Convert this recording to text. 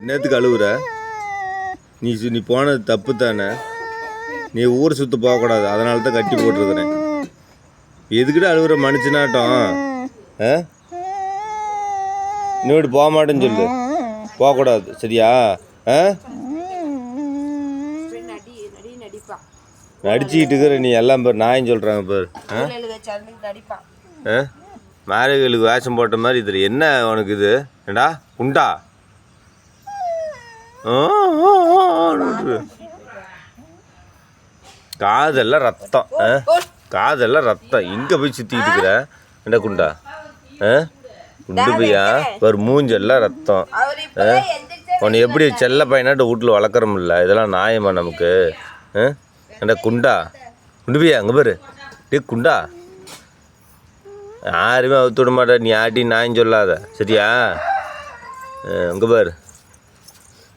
என்னத்துக்கு அழுகுற? நீ போனது தப்பு தானே. நீ ஊர் சுற்ற போகக்கூடாது, அதனால தான் கட்டி போட்டிருக்கிறேன். எதுக்கிட்ட அழுகுற மனுஷனாட்டம்? இன்னொரு போக மாட்டேன்னு சொல்லு, போகக்கூடாது சரியா? நடிச்சுக்கிட்டு இருக்கிற நீ எல்லாம் பேர் நாயும் சொல்கிறாங்க பேர். மாரியர்களுக்கு வேஷம் போட்ட மாதிரி இதில் என்ன உனக்கு இது? ஏண்டா உண்டா? காதெல்லாம் ரத்தம், காதெல்லாம் ரத்தம். எங்கே போய் சுற்றிக்கிட்டு இருக்கிற? என்ன குண்டா? குண்டு பையா ஒரு மூஞ்செல்லாம் ரத்தம். உன்னை எப்படி செல்ல பையனாட்டு வீட்டில் வளர்க்குறோம்ல, இதெல்லாம் நியாயமா நமக்கு? ஏண்டா குண்டா? குண்டு பையா அங்கே பாரு. டே குண்டா, யாருமே அவுத்து விட மாட்டா. நீ ஆட்டி நாயும் சொல்லாத சரியா? அங்கே பாரு.